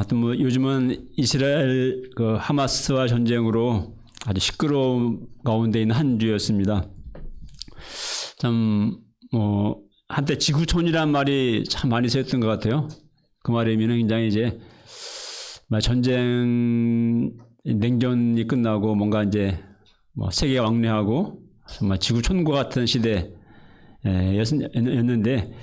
또 뭐 요즘은 이스라엘 그 하마스와 전쟁으로 아주 시끄러운 가운데 있는 한 주였습니다. 참 한때 지구촌이란 말이 참 많이 쓰였던 것 같아요. 그 말이면 굉장히 이제 전쟁 냉전이 끝나고 뭔가 이제 세계가 왕래하고 정말 지구촌과 같은 시대였는데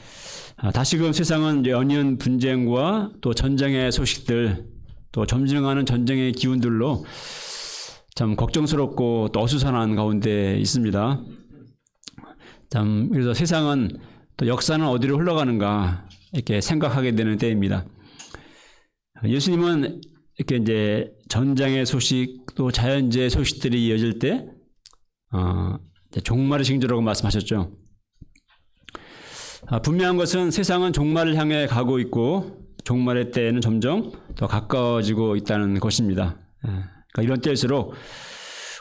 다시금 세상은 연이은 분쟁과 또 전쟁의 소식들 또 점증하는 전쟁의 기운들로 참 걱정스럽고 또 어수선한 가운데 있습니다. 참 그래서 세상은 또 역사는 어디로 흘러가는가 이렇게 생각하게 되는 때입니다. 예수님은 이렇게 이제 전쟁의 소식 또 자연재해 소식들이 이어질 때 종말의 징조라고 말씀하셨죠. 분명한 것은 세상은 종말을 향해 가고 있고 종말의 때에는 점점 더 가까워지고 있다는 것입니다. 그러니까 이런 때일수록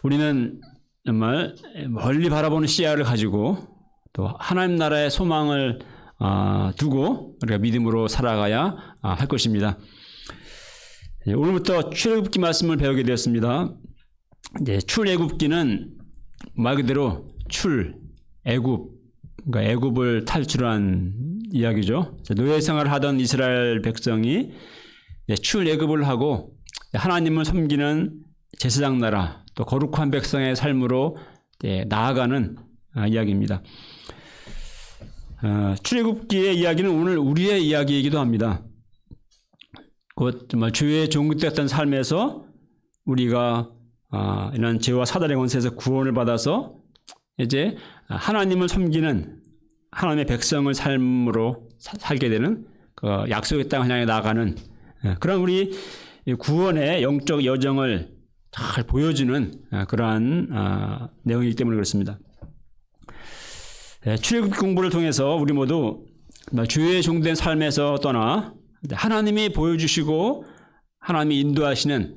우리는 정말 멀리 바라보는 시야를 가지고 또 하나님 나라의 소망을 두고 우리가 믿음으로 살아가야 할 것입니다. 오늘부터 출애굽기 말씀을 배우게 되었습니다. 출애굽기는 말 그대로 애굽, 그러니까 애굽을 탈출한 이야기죠. 노예 생활을 하던 이스라엘 백성이 출애굽을 하고 하나님을 섬기는 제사장 나라, 또 거룩한 백성의 삶으로 나아가는 이야기입니다. 출애굽기의 이야기는 오늘 우리의 이야기이기도 합니다. 곧 정말 주의 종되었던 삶에서 우리가 이런 죄와 사단의 권세에서 구원을 받아서 이제 하나님을 섬기는 하나님의 백성을 삶으로 살게 되는 그 약속의 땅을 향해 나아가는 그런 우리 구원의 영적 여정을 잘 보여주는 그러한 내용이기 때문에 그렇습니다. 출애굽 공부를 통해서 우리 모두 주의 종된 삶에서 떠나 하나님이 보여주시고 하나님이 인도하시는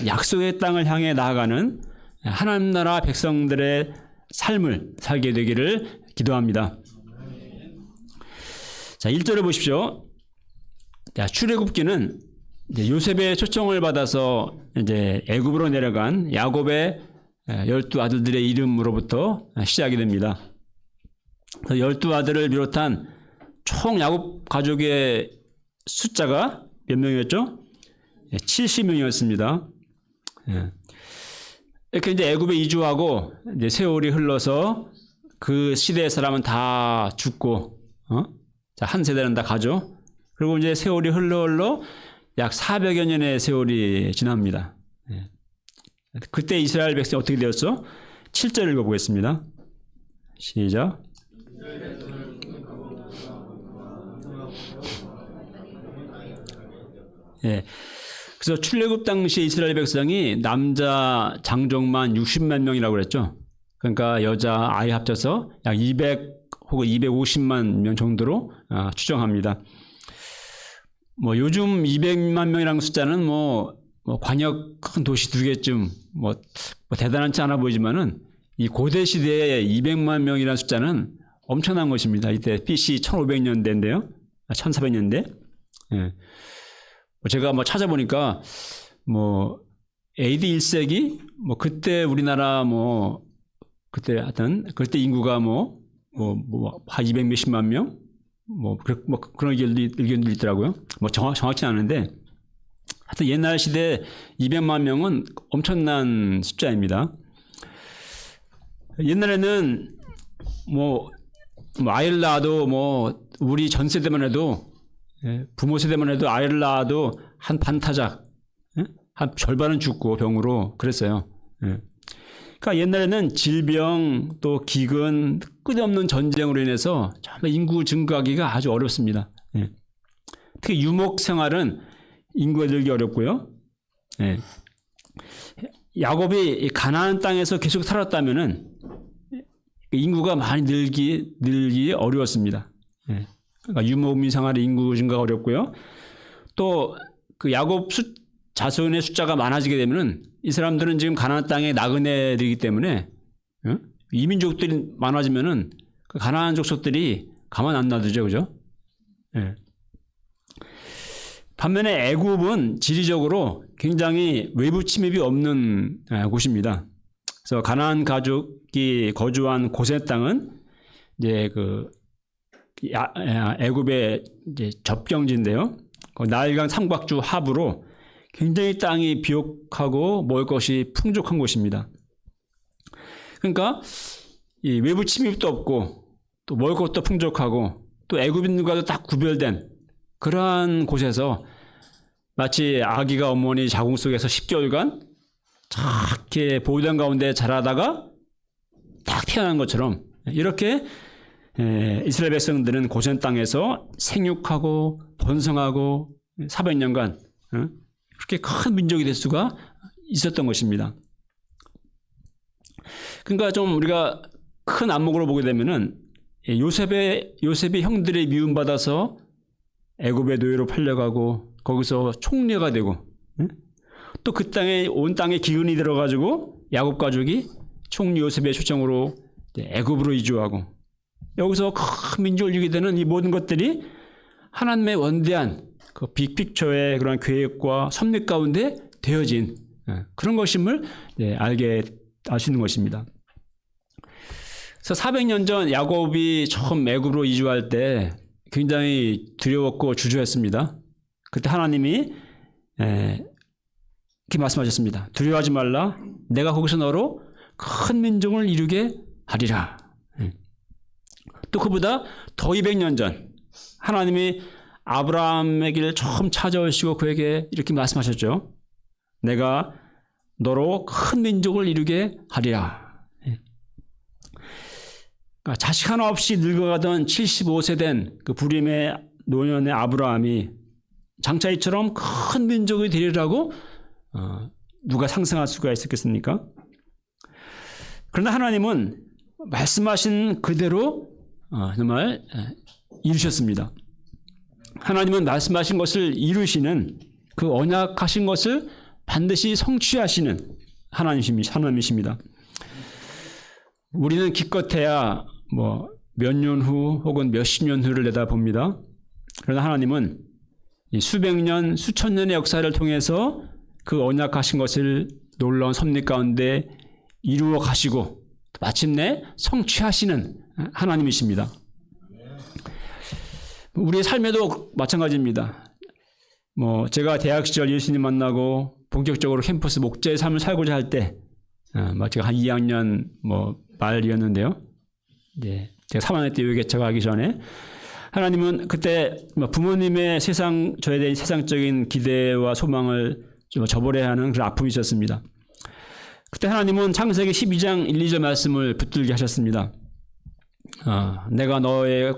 약속의 땅을 향해 나아가는 하나님 나라 백성들의 삶을 살게 되기를 기도합니다. 자, 1절을 보십시오. 출애굽기는 요셉의 초청을 받아서 이제 애굽으로 내려간 야곱의 12아들들의 이름으로부터 시작이 됩니다. 12아들을 비롯한 총 야곱 가족의 숫자가 몇 명이었죠? 70명이었습니다. 이렇게 이제 애굽에 이주하고 이제 세월이 흘러서 그 시대의 사람은 다 죽고, 한 세대는 다 가죠. 그리고 이제 세월이 흘러 약 400여 년의 세월이 지납니다. 그때 이스라엘 백성이 어떻게 되었어? 7절 읽어보겠습니다. 시작. 그래서 출애굽 당시 이스라엘 백성이 남자 장족만 60만 명이라고 그랬죠. 그러니까 여자 아이 합쳐서 약 200 혹은 250만 명 정도로 추정합니다. 요즘 200만 명이라는 숫자는 관역 큰 도시 2개쯤 대단하지 않아 보이지만은 이 고대 시대에 200만 명이라는 숫자는 엄청난 것입니다. 이때 BC 1500년대인데요. 1400년대. 제가 찾아보니까 AD 1세기 그때 우리나라 그때 하여튼 그때 인구가 한 200 몇십만 명 그런 의견도 있더라고요. 정확치는 않은데 하여튼 옛날 시대 200만 명은 엄청난 숫자입니다. 옛날에는 아이를 낳아도 우리 전 세대만 해도 부모 세대만 해도 아이를 낳아도 한 반타작, 한 절반은 죽고 병으로 그랬어요. 그러니까 옛날에는 질병 또 기근 끝없는 전쟁으로 인해서 정말 인구 증가하기가 아주 어렵습니다. 특히 유목 생활은 인구가 늘기 어렵고요. 야곱이 가나안 땅에서 계속 살았다면은 인구가 많이 늘기 어려웠습니다. 그러니까 유목민 생활의 인구 증가가 어렵고요. 또 그 야곱 자손의 숫자가 많아지게 되면은 이 사람들은 지금 가나안 땅의 나그네들이기 때문에 이민족들이 많아지면은 그 가나안 족속들이 가만 안 놔두죠, 그죠? 반면에 애굽은 지리적으로 굉장히 외부 침입이 없는 곳입니다. 그래서 가나안 가족이 거주한 고센 땅은 이제 애굽의 이제 접경지인데요. 나일강 삼각주 하부로 굉장히 땅이 비옥하고 먹을 것이 풍족한 곳입니다. 그러니까 이 외부 침입도 없고 또 먹을 것도 풍족하고 또 애굽인들과도 딱 구별된 그러한 곳에서 마치 아기가 어머니 자궁 속에서 10개월간 작게 보호된 가운데 자라다가 딱 태어난 것처럼 이렇게 이스라엘 백성들은 고센 땅에서 생육하고 번성하고 400년간 그렇게 큰 민족이 될 수가 있었던 것입니다. 그러니까 좀 우리가 큰 안목으로 보게 되면은 요셉이 형들의 미움받아서 애굽의 노예로 팔려가고 거기서 총리가 되고 또 그 땅에 온 땅에 기근이 들어가지고 야곱 가족이 총리 요셉의 초청으로 애굽으로 이주하고 여기서 큰 민족을 이루게 되는 이 모든 것들이 하나님의 원대한 그 빅픽처의 그런 계획과 섭리 가운데 되어진 그런 것임을 알 수 있는 것입니다. 그래서 400년 전 야곱이 처음 애굽으로 이주할 때 굉장히 두려웠고 주저했습니다. 그때 하나님이 이렇게 말씀하셨습니다. 두려워하지 말라. 내가 거기서 너로 큰 민족을 이루게 하리라. 또 그보다 더 200년 전 하나님이 아브라함에게 처음 찾아오시고 그에게 이렇게 말씀하셨죠. 내가 너로 큰 민족을 이루게 하리라. 그러니까 자식 하나 없이 늙어가던 75세 된 그 불임의 노년의 아브라함이 장차 이처럼 큰 민족이 되리라고 누가 상상할 수가 있었겠습니까? 그러나 하나님은 말씀하신 그대로 정말 이루셨습니다. 하나님은 말씀하신 것을 이루시는 그 언약하신 것을 반드시 성취하시는 하나님이십니다. 우리는 기껏해야 몇 년 후 혹은 몇십 년 후를 내다봅니다. 그러나 하나님은 수백 년, 수천 년의 역사를 통해서 그 언약하신 것을 놀라운 섭리 가운데 이루어 가시고 마침내 성취하시는 하나님이십니다. 우리의 삶에도 마찬가지입니다. 제가 대학 시절 예수님 만나고 본격적으로 캠퍼스 목자의 삶을 살고자 할 때, 제가 한 2학년 말이었는데요. 네, 제가 3학년 때 여기 개척하기 전에 하나님은 그때 부모님의 저에 대한 세상적인 기대와 소망을 좀 저버려야 하는 그런 아픔이 있었습니다. 그때 하나님은 창세기 12장 1, 2절 말씀을 붙들게 하셨습니다. 너는 너의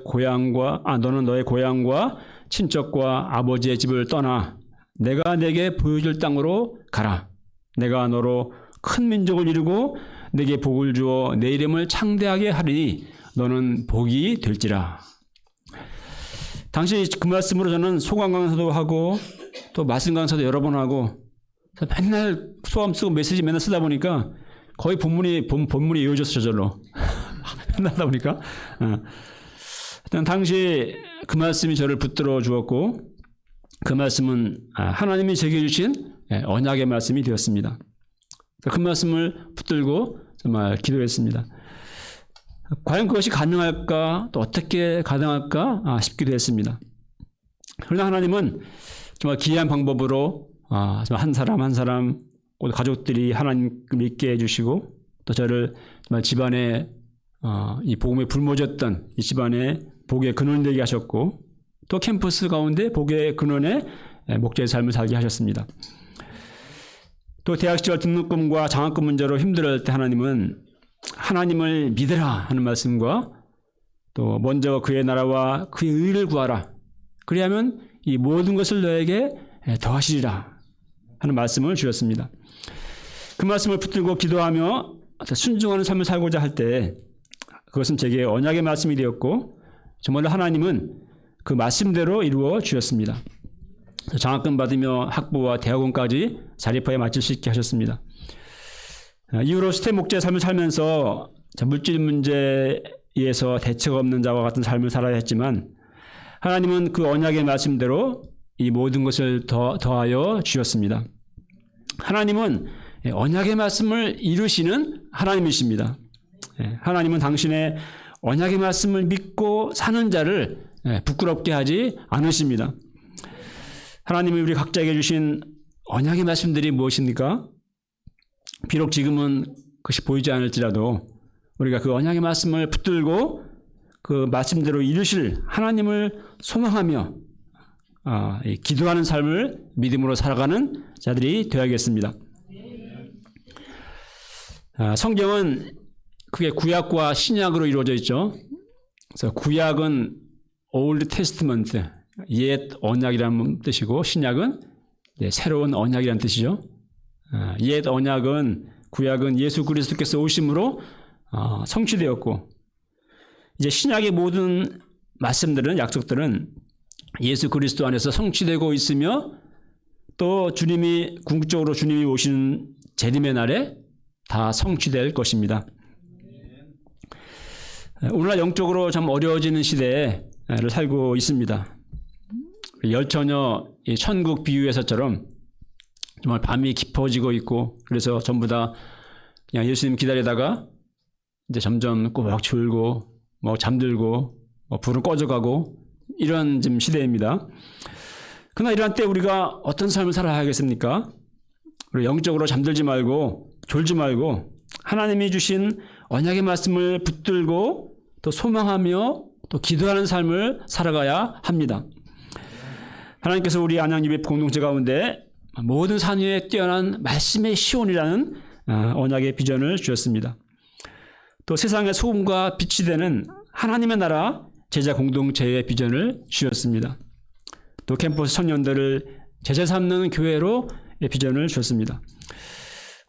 고향과 친척과 아버지의 집을 떠나 내가 내게 보여줄 땅으로 가라. 내가 너로 큰 민족을 이루고 내게 복을 주어 내 이름을 창대하게 하리니 너는 복이 될지라. 당시 그 말씀으로 저는 소감 강사도 하고 또 말씀 강사도 여러 번 하고 맨날 소감 쓰고 메시지 맨날 쓰다 보니까 거의 본문이 이어져서 저절로 맨날 하다 보니까 일단 당시 그 말씀이 저를 붙들어 주었고 그 말씀은 하나님이 제게 주신 언약의 말씀이 되었습니다. 그 말씀을 붙들고 정말 기도했습니다. 과연 그것이 가능할까? 또 어떻게 가능할까? 싶기도 했습니다. 그러나 하나님은 정말 기이한 방법으로 한 사람 한 사람 가족들이 하나님 믿게 해주시고 또 저를 정말 집안에 이 복음에 불모졌던 이 집안에 복의 근원이 되게 하셨고 또 캠퍼스 가운데 복의 근원에 목자의 삶을 살게 하셨습니다. 또 대학 시절 등록금과 장학금 문제로 힘들어할 때 하나님은 하나님을 믿으라 하는 말씀과 또 먼저 그의 나라와 그의 의를 구하라. 그리하면 이 모든 것을 너에게 더하시리라 하는 말씀을 주셨습니다. 그 말씀을 붙들고 기도하며 순종하는 삶을 살고자 할 때 그것은 제게 언약의 말씀이 되었고 정말로 하나님은 그 말씀대로 이루어 주셨습니다. 장학금 받으며 학부와 대학원까지 자립하에 마칠 수 있게 하셨습니다. 이후로 스텝 목자의 삶을 살면서 물질 문제에서 대책 없는 자와 같은 삶을 살아야 했지만 하나님은 그 언약의 말씀대로 이 모든 것을 더하여 주셨습니다. 하나님은 언약의 말씀을 이루시는 하나님이십니다. 하나님은 당신의 언약의 말씀을 믿고 사는 자를 부끄럽게 하지 않으십니다. 하나님이 우리 각자에게 주신 언약의 말씀들이 무엇입니까? 비록 지금은 그것이 보이지 않을지라도 우리가 그 언약의 말씀을 붙들고 그 말씀대로 이루실 하나님을 소망하며 기도하는 삶을 믿음으로 살아가는 자들이 되어야겠습니다. 성경은 그게 구약과 신약으로 이루어져 있죠. 그래서 구약은 Old Testament, 옛 언약이라는 뜻이고 신약은 새로운 언약이라는 뜻이죠. 옛 언약은 구약은 예수 그리스도께서 오심으로 성취되었고 이제 신약의 모든 말씀들은 약속들은 예수 그리스도 안에서 성취되고 있으며 또 궁극적으로 주님이 오시는 재림의 날에 다 성취될 것입니다. 오늘날 영적으로 참 어려워지는 시대를 살고 있습니다. 열처녀 천국 비유에서처럼 정말 밤이 깊어지고 있고 그래서 전부 다 그냥 예수님 기다리다가 이제 점점 꼬박 졸고 잠들고 불은 꺼져가고 이런 지금 시대입니다. 그러나 이러한 때 우리가 어떤 삶을 살아야 하겠습니까? 우리 영적으로 잠들지 말고 졸지 말고 하나님이 주신 언약의 말씀을 붙들고 또 소망하며 또 기도하는 삶을 살아가야 합니다. 하나님께서 우리 안양예배 공동체 가운데 모든 산 위에 뛰어난 말씀의 시온이라는 언약의 비전을 주셨습니다. 또 세상의 소금과 빛이 되는 하나님의 나라 제자 공동체의 비전을 주셨습니다. 또 캠퍼스 청년들을 제자 삼는 교회로 비전을 주셨습니다.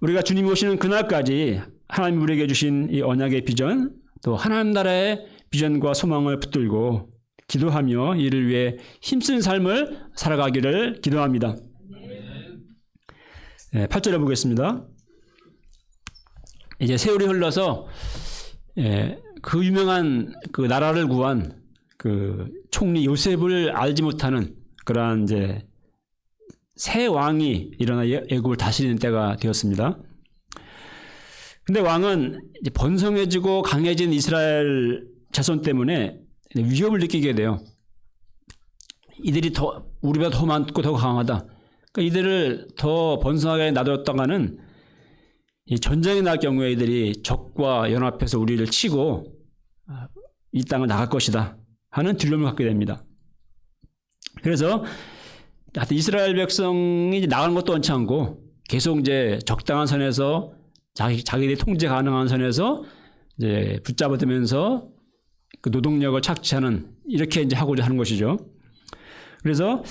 우리가 주님이 오시는 그날까지 하나님 우리에게 주신 이 언약의 비전 또 하나님 나라의 비전과 소망을 붙들고 기도하며 이를 위해 힘쓴 삶을 살아가기를 기도합니다. 8절에 보겠습니다. 이제 세월이 흘러서 그 유명한 그 나라를 구한 그 총리 요셉을 알지 못하는 그러한 이제 새 왕이 일어나 애국을 다스리는 때가 되었습니다. 근데 왕은 이제 번성해지고 강해진 이스라엘 자손 때문에 위협을 느끼게 돼요. 이들이 우리보다 더 많고 더 강하다. 그러니까 이들을 더 번성하게 놔뒀다가는 이 전쟁이 날 경우에 이들이 적과 연합해서 우리를 치고 이 땅을 나갈 것이다 하는 두려움을 갖게 됩니다. 그래서 이스라엘 백성이 이제 나가는 것도 원치 않고 계속 이제 적당한 선에서 자기들이 통제 가능한 선에서 이제 붙잡아두면서 그 노동력을 착취하는 이렇게 이제 하고자 하는 것이죠. 그래서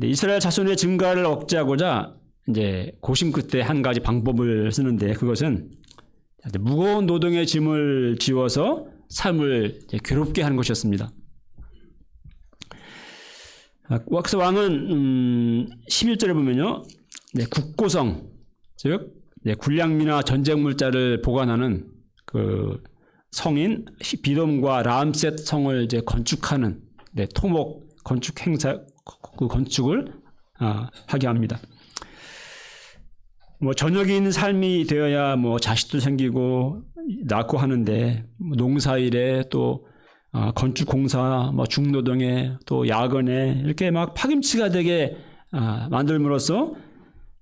이스라엘 자손의 증가를 억제하고자 이제 고심 끝에 한 가지 방법을 쓰는데 그것은 무거운 노동의 짐을 지워서 삶을 괴롭게 하는 것이었습니다. 그래서 왕은 11절에 보면요, 국고성 즉 군량미나 전쟁 물자를 보관하는 그 성인 비돔과 라암셋 성을 이제 건축하는 토목 건축 행사 그 건축을 하게 합니다. 저녁인 삶이 되어야 자식도 생기고 낳고 하는데 농사일에 또 건축 공사 중노동에 또 야근에 이렇게 막 파김치가 되게 만들므로써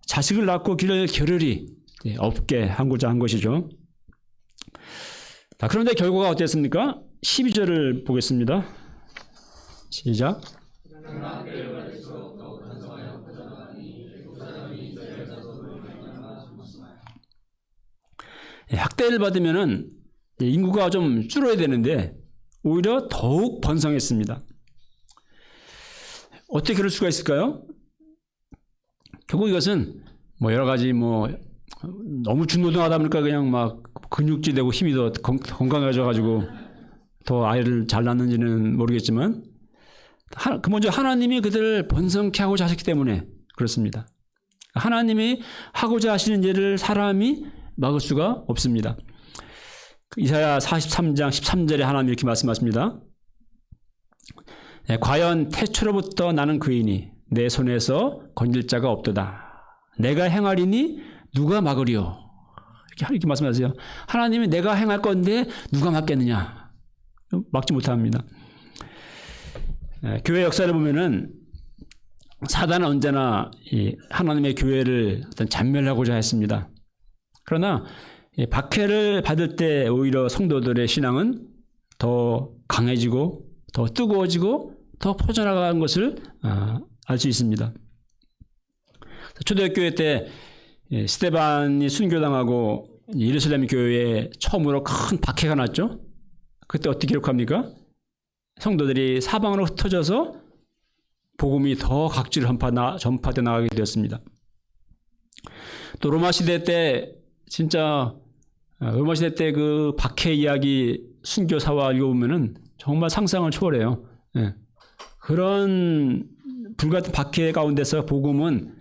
자식을 낳고 기를 겨를이 없게 하고자 한 것이죠. 그런데 결과가 어땠습니까? 12절을 보겠습니다. 시작. 학대를 받으면은 인구가 좀 줄어야 되는데 오히려 더욱 번성했습니다. 어떻게 그럴 수가 있을까요? 결국 이것은 여러 가지 너무 중노동하다 보니까 그냥 막 근육질 되고 힘이 더 건강해져 가지고 더 아이를 잘 낳는지는 모르겠지만 먼저 하나님이 그들을 번성케 하고자 하셨기 때문에 그렇습니다. 하나님이 하고자 하시는 일을 사람이 막을 수가 없습니다. 이사야 43장 13절에 하나님이 이렇게 말씀하십니다. 과연 태초로부터 나는 그이니 내 손에서 건질 자가 없도다. 내가 행하리니 누가 막으리요. 이렇게 말씀하세요. 하나님이 내가 행할 건데 누가 막겠느냐. 막지 못합니다. 교회 역사를 보면은 사단은 언제나 하나님의 교회를 어떤 잔멸하고자 했습니다. 그러나 박해를 받을 때 오히려 성도들의 신앙은 더 강해지고 더 뜨거워지고 더 퍼져나가는 것을 알 수 있습니다. 초대교회 때 스데반이 순교당하고 예루살렘 교회에 처음으로 큰 박해가 났죠. 그때 어떻게 기록합니까? 성도들이 사방으로 흩어져서 복음이 더 각지로 전파돼 나가게 되었습니다. 또 로마 시대 때 진짜 로마 시대 때 그 박해 이야기 순교사와 읽어보면은 정말 상상을 초월해요. 예. 그런 불같은 박해 가운데서 복음은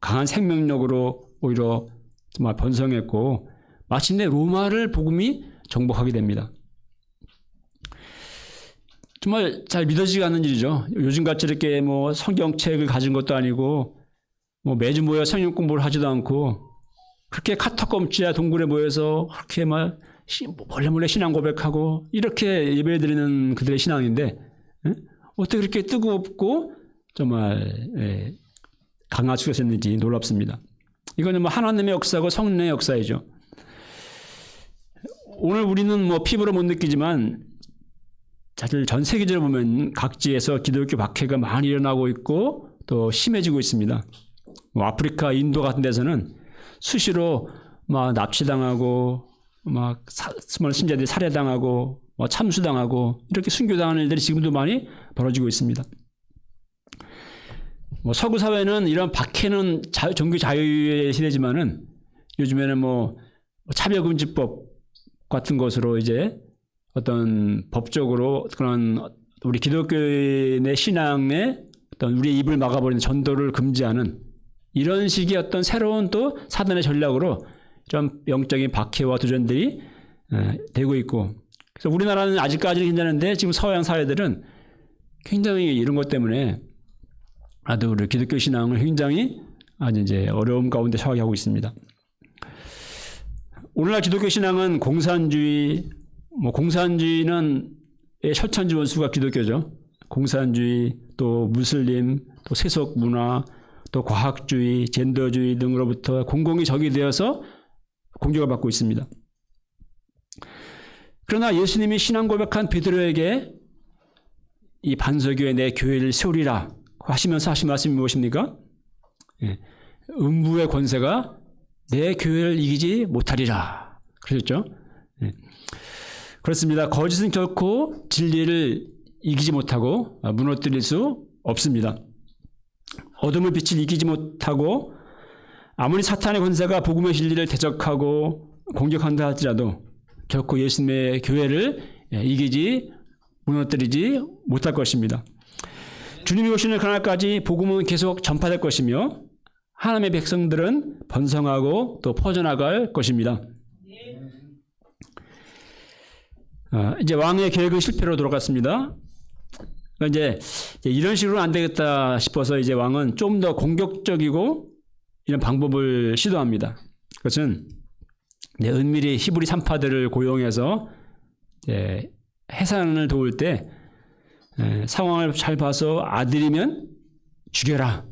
강한 생명력으로 오히려 정말 번성했고 마침내 로마를 복음이 정복하게 됩니다. 정말 잘 믿어지지 않는 일이죠. 요즘같이 이렇게 뭐 성경책을 가진 것도 아니고 뭐 매주 모여 성경 공부를 하지도 않고 그렇게 카타콤지하 동굴에 모여서 그렇게 막 몰래 신앙 고백하고 이렇게 예배드리는 그들의 신앙인데 어떻게 그렇게 뜨겁고 정말 강할 수가 있었는지 놀랍습니다. 이거는 뭐 하나님의 역사고 성령의 역사이죠. 오늘 우리는 뭐 피부로 못 느끼지만 사실 전 세계적으로 보면 각지에서 기독교 박해가 많이 일어나고 있고 또 심해지고 있습니다. 뭐 아프리카, 인도 같은 데서는 수시로 막 납치당하고 막 스몰 신자들이 살해당하고 뭐 참수당하고 이렇게 순교당하는 일들이 지금도 많이 벌어지고 있습니다. 뭐 서구 사회는 이런 박해는 종교 자유의 시대지만은 요즘에는 뭐 차별금지법 같은 것으로 이제 어떤 법적으로 그런 우리 기독교인의 신앙의 어떤 우리의 입을 막아버리는 전도를 금지하는 이런 식의 어떤 새로운 또 사단의 전략으로 좀 영적인 박해와 도전들이 되고 있고 그래서 우리나라는 아직까지는 괜찮은데 지금 서양 사회들은 굉장히 이런 것 때문에 아주 우리 기독교 신앙을 굉장히 아주 이제 어려움 가운데 처하게 하고 있습니다. 오늘날 기독교 신앙은 공산주의, 공산주의는 철천지 원수가 기독교죠. 공산주의, 또 무슬림, 또 세속 문화, 또 과학주의, 젠더주의 등으로부터 공공이 적이 되어서 공격을 받고 있습니다. 그러나 예수님이 신앙 고백한 베드로에게 이 반석교에 내 교회를 세우리라 하시면서 하신 말씀이 무엇입니까? 음부의 권세가 내 교회를 이기지 못하리라 그러셨죠? 그렇습니다. 거짓은 결코 진리를 이기지 못하고 무너뜨릴 수 없습니다. 어둠의 빛을 이기지 못하고 아무리 사탄의 권세가 복음의 진리를 대적하고 공격한다 할지라도 결코 예수님의 교회를 이기지 무너뜨리지 못할 것입니다. 주님이 오시는 그날까지 복음은 계속 전파될 것이며 하나님의 백성들은 번성하고 또 퍼져나갈 것입니다. 이제 왕의 계획은 실패로 돌아갔습니다. 이제 이런 식으로는 안 되겠다 싶어서 이제 왕은 좀 더 공격적이고 이런 방법을 시도합니다. 그것은 은밀히 히브리 산파들을 고용해서 해산을 도울 때 상황을 잘 봐서 아들이면 죽여라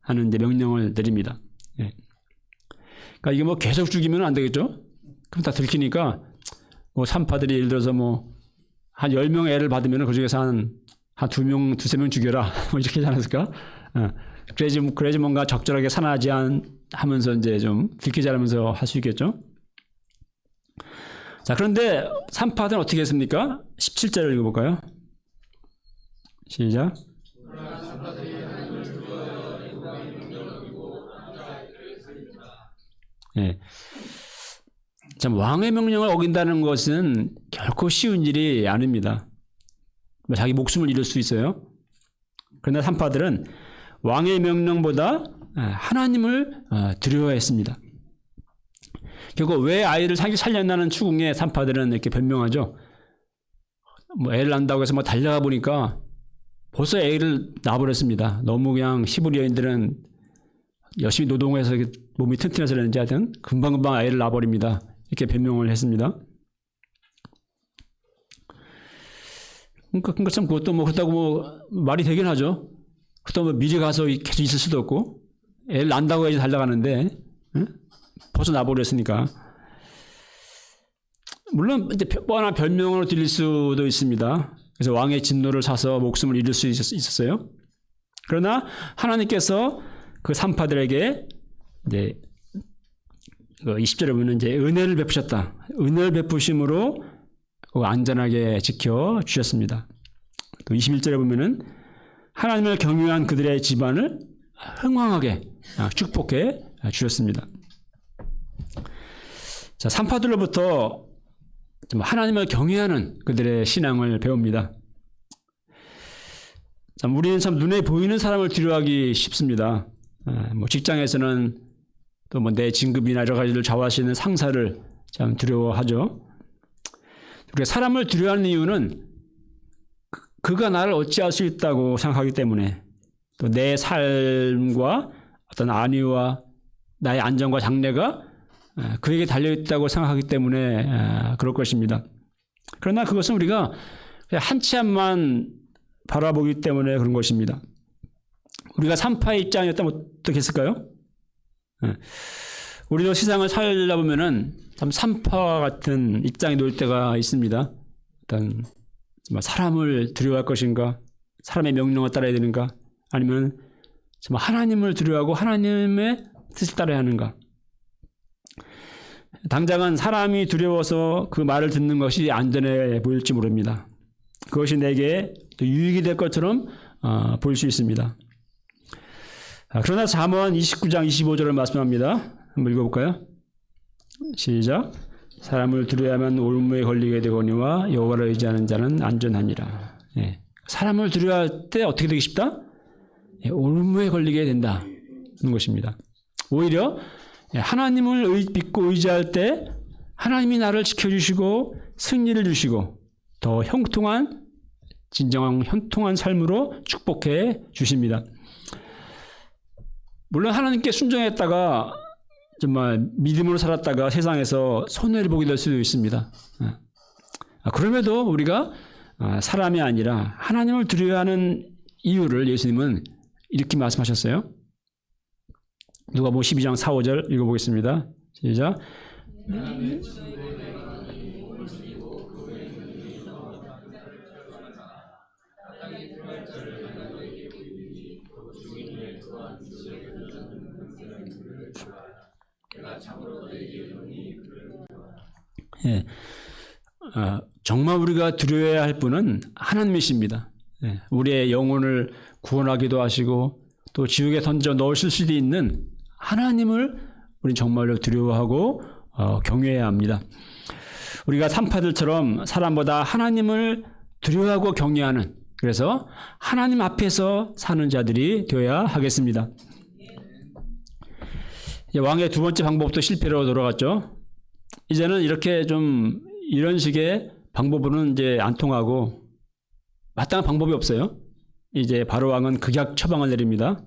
하는 명령을 내립니다. 그러니까 이게 뭐 계속 죽이면 안 되겠죠? 그럼 다 들키니까 뭐 산파들이 예를 들어서 뭐 한 10명의 애를 받으면 그 중에서 한 2명, 2-3명 죽여라 뭐 이렇게 하지 않았을까? 그래야지 뭔가 적절하게 산하지 하면서 이제 좀 들키지 않으면서 할 수 있겠죠? 자, 그런데 산파들은 어떻게 했습니까? 17절을 읽어볼까요? 시작. 참 왕의 명령을 어긴다는 것은 결코 쉬운 일이 아닙니다. 자기 목숨을 잃을 수 있어요. 그러나 산파들은 왕의 명령보다 하나님을 두려워했습니다. 결국 왜 아이를 살렸나는 추궁에 산파들은 이렇게 변명하죠. 뭐 애를 낳는다고 해서 뭐 달려가 보니까 벌써 애를 낳아버렸습니다. 너무 그냥 히브리 여인들은 열심히 노동해서 몸이 튼튼해서 그런지 하여튼 금방금방 아이를 낳아버립니다. 이렇게 변명을 했습니다. 그러니까 참 그것도 뭐 그렇다고 뭐 말이 되긴 하죠. 그렇다고 뭐 미리 가서 계속 있을 수도 없고 애를 낳는다고 해야지 달려가는데 응? 벌써 낳아버렸으니까. 물론 이제 뻔한 별명으로 들릴 수도 있습니다. 그래서 왕의 진노를 사서 목숨을 잃을 수 있었어요. 그러나 하나님께서 그 산파들에게 이제 20절에 보면 이제 은혜를 베푸셨다. 은혜를 베푸심으로 안전하게 지켜 주셨습니다. 또 21절에 보면은 하나님을 경유한 그들의 집안을 흥왕하게 축복해 주셨습니다. 자, 산파들로부터 하나님을 경외하는 그들의 신앙을 배웁니다. 참 우리는 참 눈에 보이는 사람을 두려워하기 쉽습니다. 뭐 직장에서는 또 뭐 내 진급이나 여러 가지를 좌우하시는 상사를 참 두려워하죠. 우리가 사람을 두려워하는 이유는 그가 나를 어찌할 수 있다고 생각하기 때문에, 또 내 삶과 어떤 안위와 나의 안전과 장래가 그에게 달려있다고 생각하기 때문에 그럴 것입니다. 그러나 그것은 우리가 한 치 앞만 바라보기 때문에 그런 것입니다. 우리가 산파의 입장이었다면 어떻게 했을까요? 우리도 세상을 살다 보면은 참 산파와 같은 입장에 놓일 때가 있습니다. 일단 사람을 두려워할 것인가, 사람의 명령을 따라야 되는가, 아니면 정말 하나님을 두려워하고 하나님의 뜻을 따라야 하는가. 당장은 사람이 두려워서 그 말을 듣는 것이 안전해 보일지 모릅니다. 그것이 내게 유익이 될 것처럼 보일 수 있습니다. 그러나 잠언 29장 25절을 말씀합니다. 한번 읽어볼까요? 시작. 사람을 두려워하면 올무에 걸리게 되거니와 여호와를 의지하는 자는 안전하니라. 예. 사람을 두려워할 때 어떻게 되기 쉽다? 예, 올무에 걸리게 된다는 것입니다. 오히려 하나님을 믿고 의지할 때 하나님이 나를 지켜주시고 승리를 주시고 더 형통한, 진정한 형통한 삶으로 축복해 주십니다. 물론 하나님께 순종했다가 정말 믿음으로 살았다가 세상에서 손해를 보게 될 수도 있습니다. 그럼에도 우리가 사람이 아니라 하나님을 두려워하는 이유를 예수님은 이렇게 말씀하셨어요. 누가복음 12장 4, 5절 읽어보겠습니다. 시작. 예. 정말 우리가 두려워해야 할 분은 하나님이십니다. 예. 우리의 영혼을 구원하기도 하시고 또 지옥에 던져 넣으실 수도 있는 하나님을 우리는 정말로 두려워하고 경외해야 합니다. 우리가 산파들처럼 사람보다 하나님을 두려워하고 경외하는, 그래서 하나님 앞에서 사는 자들이 되어야 하겠습니다. 왕의 두 번째 방법도 실패로 돌아갔죠. 이제는 이렇게 좀 이런 식의 방법으로는 이제 안 통하고 마땅한 방법이 없어요. 이제 바로 왕은 극약 처방을 내립니다.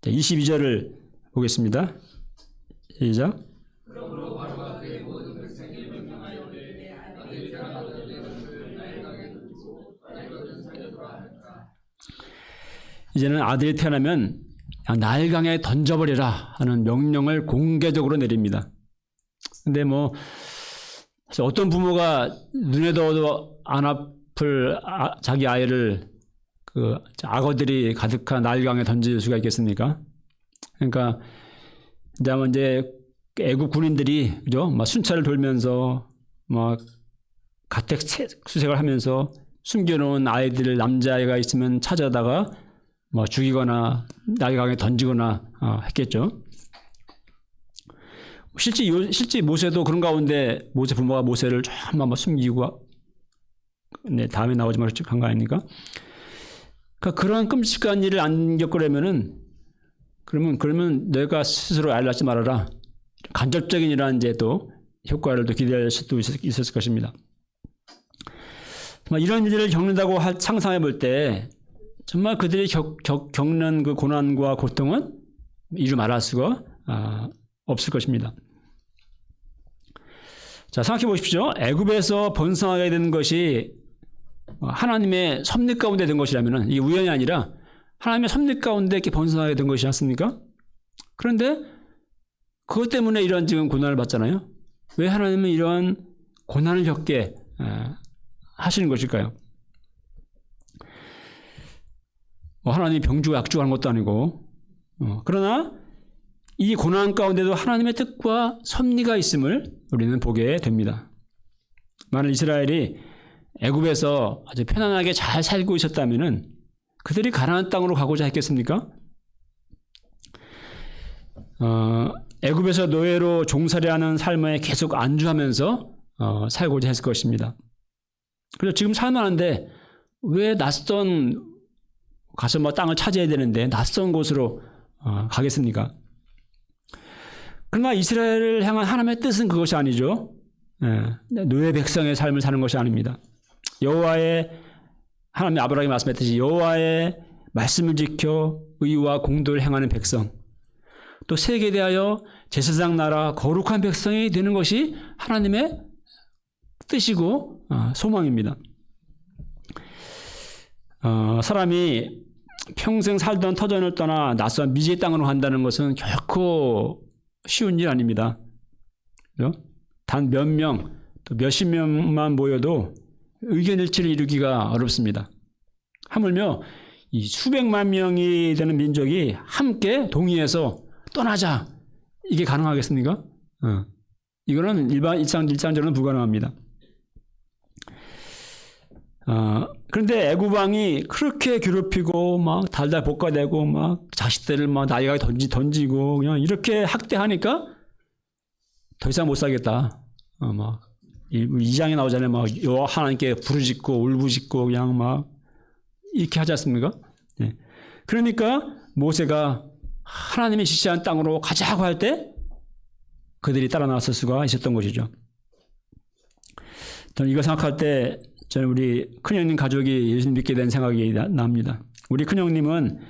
22절을 보겠습니다. 시작. 이제는 아들이 태어나면 나일강에 던져버리라 하는 명령을 공개적으로 내립니다. 근데 뭐 어떤 부모가 눈에도 안 아플 자기 아이를 그 악어들이 가득한 나일강에 던질 수가 있겠습니까? 그러니까 이제 애국 군인들이 그죠? 막 순찰을 돌면서 막 가택 수색을 하면서 숨겨놓은 아이들, 남자아이가 있으면 찾아다가 뭐 죽이거나 나일강에 던지거나 했겠죠. 실제 모세도 그런 가운데 모세 부모가 모세를 조금만 숨기고 다음에 나오지 말고 한 거 아닙니까? 그러니까 그런 끔찍한 일을 안 겪으려면은 그러면 내가 스스로 아이를 낳지 말아라. 간접적인 이러한 이제 또 효과를 또 기대할 수도 있었을 것입니다. 이런 일을 겪는다고 상상해 볼 때 정말 그들이 겪는 그 고난과 고통은 이루 말할 수가 없을 것입니다. 자, 생각해 보십시오. 애굽에서 번성하게 된 것이 하나님의 섭리 가운데 된 것이라면 이게 우연이 아니라 하나님의 섭리 가운데 이렇게 번성하게 된 것이지 않습니까? 그런데 그것 때문에 이런 지금 고난을 받잖아요. 왜 하나님은 이런 고난을 겪게 하시는 것일까요? 하나님이 병주고 약주고 하는 것도 아니고 그러나 이 고난 가운데도 하나님의 뜻과 섭리가 있음을 우리는 보게 됩니다. 만일 이스라엘이 애굽에서 아주 편안하게 잘 살고 있었다면 그들이 가나안 땅으로 가고자 했겠습니까? 애굽에서 노예로 종살이하는 삶에 계속 안주하면서 살고자 했을 것입니다. 그래서 지금 살만한데 왜 낯선 가서 땅을 차지해야 되는데 낯선 곳으로 가겠습니까? 그러나 이스라엘을 향한 하나님의 뜻은 그것이 아니죠. 노예 백성의 삶을 사는 것이 아닙니다. 여호와의 하나님이 아브라함에게 말씀했듯이 여호와의 말씀을 지켜 의와 공도를 행하는 백성, 또 세계에 대하여 제사장 나라 거룩한 백성이 되는 것이 하나님의 뜻이고 소망입니다. 사람이 평생 살던 터전을 떠나 낯선 미지의 땅으로 간다는 것은 결코 쉬운 일 아닙니다. 단 몇 명, 또 몇십 명만 모여도 의견 일치를 이루기가 어렵습니다. 하물며 이 수백만 명이 되는 민족이 함께 동의해서 떠나자, 이게 가능하겠습니까? 이거는 일상적으로는 불가능합니다. 그런데 애굽 왕이 그렇게 괴롭히고 막 달달 볶아대고 막 자식들을 막 나이가 던지고 그냥 이렇게 학대하니까 더 이상 못 살겠다. 막 2장에 나오잖아요. 막 여호와 하나님께 부르짖고 울부짖고 그냥 막 이렇게 하지 않습니까? 네. 그러니까 모세가 하나님이 지시한 땅으로 가자고 할 때 그들이 따라 나왔을 수가 있었던 것이죠. 저는 이거 생각할 때 저는 우리 큰형님 가족이 예수님 믿게 된 생각이 납니다. 우리 큰형님은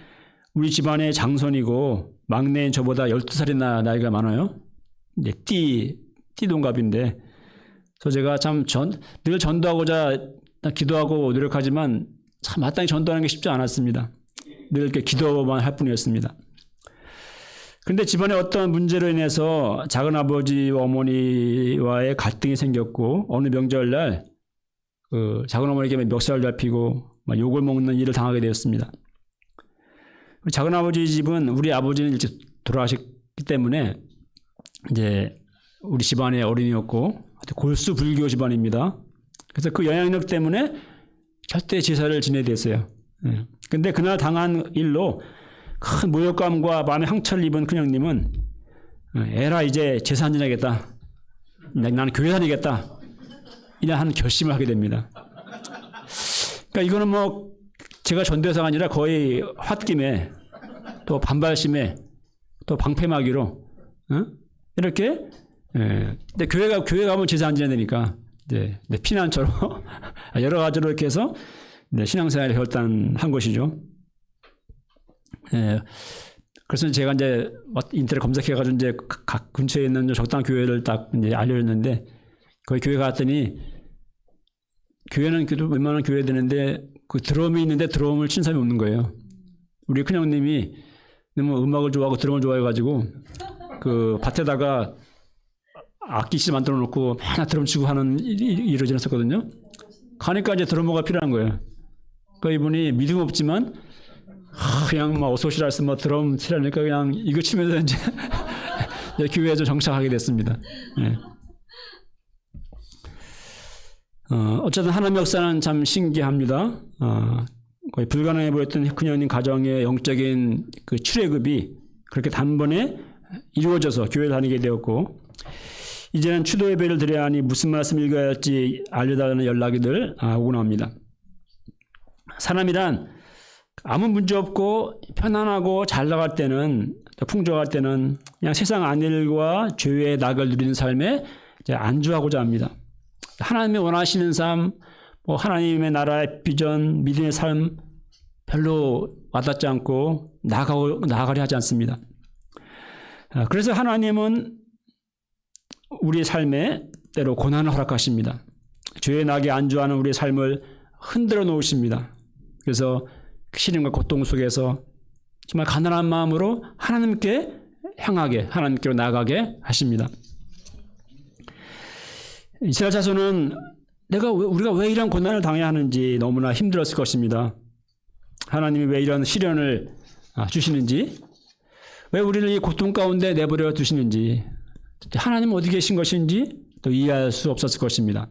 우리 집안의 장손이고 막내인 저보다 12살이나 나이가 많아요. 이제 띠동갑인데, 그래서 제가 참 늘 전도하고자 기도하고 노력하지만 참 마땅히 전도하는 게 쉽지 않았습니다. 늘 이렇게 기도만 할 뿐이었습니다. 그런데 집안에 어떤 문제로 인해서 작은 아버지와 어머니와의 갈등이 생겼고 어느 명절날 그 작은 어머니에게 멱살 잡히고 욕을 먹는 일을 당하게 되었습니다. 작은 아버지 집은 우리 아버지는 일찍 돌아가셨기 때문에 이제 우리 집안의 어린이였고 골수 불교 집안입니다. 그래서 그 영향력 때문에 절대 제사를 지내야 됐어요. 그런데 그날 당한 일로 큰 모욕감과 마음의 상처를 입은 큰형님은 에라 이제 제사 안 지내겠다. 나는 교회 다니겠다. 이런 한 결심을 하게 됩니다. 그러니까 이거는 뭐 제가 전도사가 아니라 거의 홧김에 또 반발심에 또 방패막이로 이렇게 근데 교회 가면 제사 안 지내야 되니까 이제 피난처로 여러 가지로 이렇게 해서 신앙생활을 결단한 것이죠. 그래서 제가 이제 인터넷 검색해가지고 이제 각 근처에 있는 적당한 교회를 딱 이제 알려줬는데 거기 교회 갔더니 교회는 웬만한 교회 되는데 그 드럼이 있는데 드럼을 친 사람이 없는 거예요. 우리 큰형님이 너무 음악을 좋아하고 드럼을 좋아해가지고 그 밭에다가 악기실 만들어 놓고 맨날 드럼 치고 하는 일을 지냈었거든요. 가니까 이제 드러머가 필요한 거예요. 그러니까 이분이 믿음 없지만 그냥 막 어소시라 해서 뭐 드럼 치라니까 그냥 이거 치면서 이제 교회에 좀 정착하게 됐습니다. 네. 어쨌든 하나님의 역사는 참 신기합니다. 거의 불가능해 보였던 큰형님 가정의 영적인 그 출애굽이 그렇게 단번에 이루어져서 교회를 다니게 되었고, 이제는 추도 예배를 드려야 하니 무슨 말씀 읽어야 할지 알려달라는 연락이들 오곤 합니다. 사람이란 아무 문제 없고 편안하고 잘 나갈 때는, 풍족할 때는 그냥 세상 안일과 죄의 낙을 누리는 삶에 이제 안주하고자 합니다. 하나님이 원하시는 삶, 하나님의 나라의 비전, 믿음의 삶, 별로 와닿지 않고 나아가려 하지 않습니다. 그래서 하나님은 우리의 삶에 때로 고난을 허락하십니다. 죄의 낙에 안주하는 우리의 삶을 흔들어 놓으십니다. 그래서 시련과 고통 속에서 정말 가난한 마음으로 하나님께 향하게, 하나님께로 나아가게 하십니다. 이스라엘 자손은 우리가 왜 이런 고난을 당해야 하는지 너무나 힘들었을 것입니다. 하나님이 왜 이런 시련을 주시는지, 왜 우리를 이 고통 가운데 내버려 두시는지, 하나님 어디 계신 것인지 또 이해할 수 없었을 것입니다.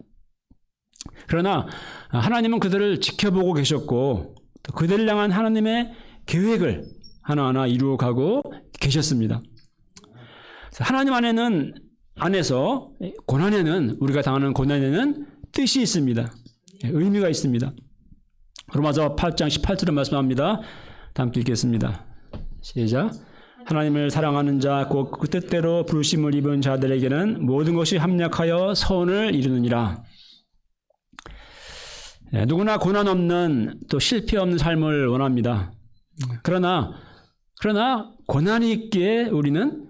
그러나 하나님은 그들을 지켜보고 계셨고 또 그들을 향한 하나님의 계획을 하나하나 이루어가고 계셨습니다. 하나님 안에서 고난에는, 우리가 당하는 고난에는 뜻이 있습니다. 의미가 있습니다. 로마서 8장 18절에 말씀합니다. 다 함께 읽겠습니다. 시작. 하나님을 사랑하는 자, 곧 그 뜻대로 부르심을 입은 자들에게는 모든 것이 합력하여 선을 이루느니라. 누구나 고난 없는, 또 실패 없는 삶을 원합니다. 그러나 고난이 있기에 우리는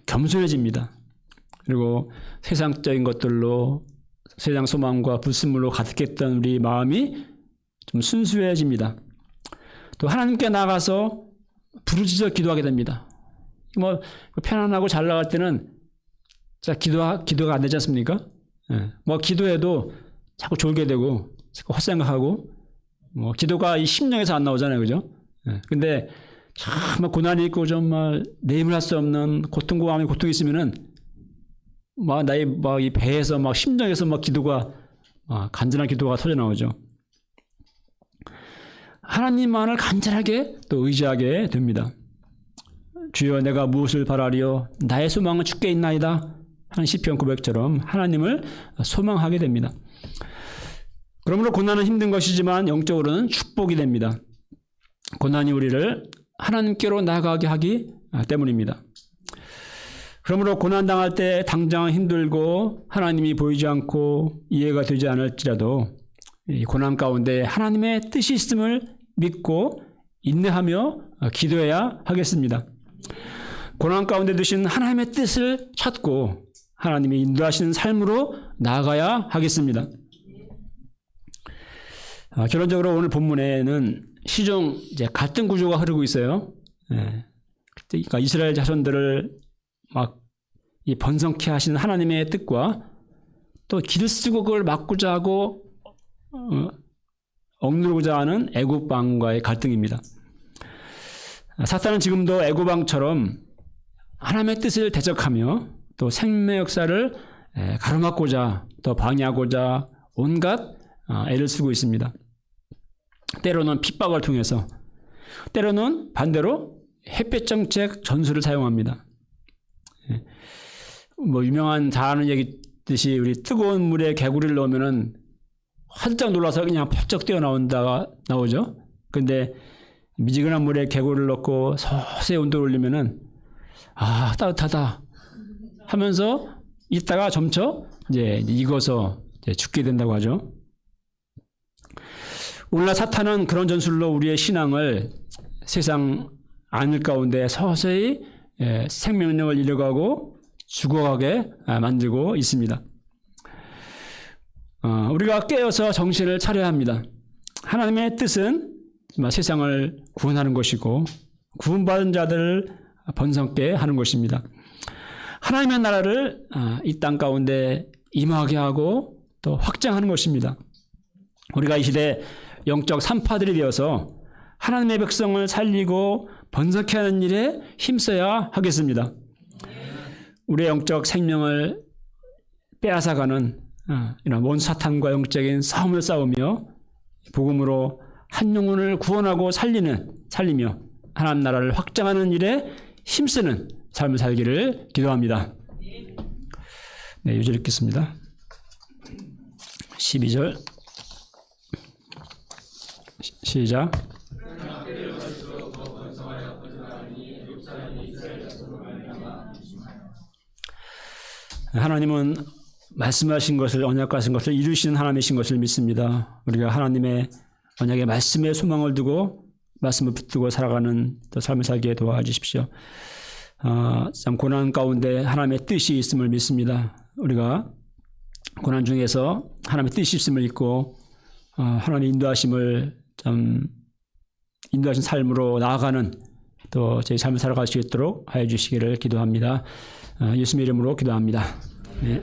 겸손해집니다. 그리고 세상적인 것들로, 세상 소망과 불순물로 가득했던 우리 마음이 좀 순수해집니다. 또 하나님께 나가서 부르짖어 기도하게 됩니다. 편안하고 잘 나갈 때는 기도가 안 되지 않습니까? 기도해도 자꾸 졸게 되고 자꾸 헛생각하고, 기도가 이 심령에서 안 나오잖아요, 그죠? 근데 정말 고난이 있고 정말 내힘을 할 수 없는 고통과 마음의 고통이 있으면은 나의 이 배에서 심장에서 기도가 간절한 기도가 터져 나오죠. 하나님만을 간절하게 또 의지하게 됩니다. 주여 내가 무엇을 바라리요? 나의 소망은 주께 있나이다. 하는 시편 900처럼 하나님을 소망하게 됩니다. 그러므로 고난은 힘든 것이지만 영적으로는 축복이 됩니다. 고난이 우리를 하나님께로 나아가게 하기 때문입니다. 그러므로 고난당할 때 당장 힘들고 하나님이 보이지 않고 이해가 되지 않을지라도 이 고난 가운데 하나님의 뜻이 있음을 믿고 인내하며 기도해야 하겠습니다. 고난 가운데 두신 하나님의 뜻을 찾고 하나님이 인도하시는 삶으로 나아가야 하겠습니다. 결론적으로 오늘 본문에는 시종 갈등 구조가 흐르고 있어요. 그러니까 이스라엘 자손들을 이 번성케 하시는 하나님의 뜻과 또 길을 쓰고 그걸 막고자 하고 억누르고자 하는 애굽 왕과의 갈등입니다. 사탄은 지금도 애굽 왕처럼 하나님의 뜻을 대적하며 또 생명의 역사를 가로막고자 또 방해하고자 온갖 애를 쓰고 있습니다. 때로는 핍박을 통해서, 때로는 반대로 햇볕 정책 전술을 사용합니다. 유명한 다 아는 얘기듯이 우리 뜨거운 물에 개구리를 넣으면은 활짝 놀라서 그냥 펄쩍 나오죠. 근데 미지근한 물에 개구리를 넣고 서서히 온도를 올리면은 따뜻하다 하면서 있다가 점쳐 익어서 죽게 된다고 하죠. 오늘날 사탄은 그런 전술로 우리의 신앙을 세상 안일 가운데 서서히 생명력을 잃어가고 죽어가게 만들고 있습니다. 우리가 깨어서 정신을 차려야 합니다. 하나님의 뜻은 세상을 구원하는 것이고 구원받은 자들을 번성케 하는 것입니다. 하나님의 나라를 이 땅 가운데 임하게 하고 또 확장하는 것입니다. 우리가 이 시대 영적 산파들이 되어서 하나님의 백성을 살리고 번성케 하는 일에 힘써야 하겠습니다. 우리의 영적 생명을 빼앗아가는 이런 원수 사탄과 영적인 싸움을 싸우며 복음으로 한 영혼을 구원하고 살리며 하나님 나라를 확장하는 일에 힘쓰는 삶을 살기를 기도합니다. 네, 유절 읽겠습니다. 12절 시작. 하나님은 말씀하신 것을, 언약하신 것을 이루시는 하나님이신 것을 믿습니다. 우리가 하나님의 만약에 말씀에 소망을 두고 말씀을 붙들고 살아가는 또 삶을 살게 도와주십시오. 참 고난 가운데 하나님의 뜻이 있음을 믿습니다. 우리가 고난 중에서 하나님의 뜻이 있음을 믿고 하나님의 인도하심을 참 인도하신 삶으로 나아가는 또 저희 삶을 살아갈 수 있도록 하여 주시기를 기도합니다. 예수님의 이름으로 기도합니다. 네.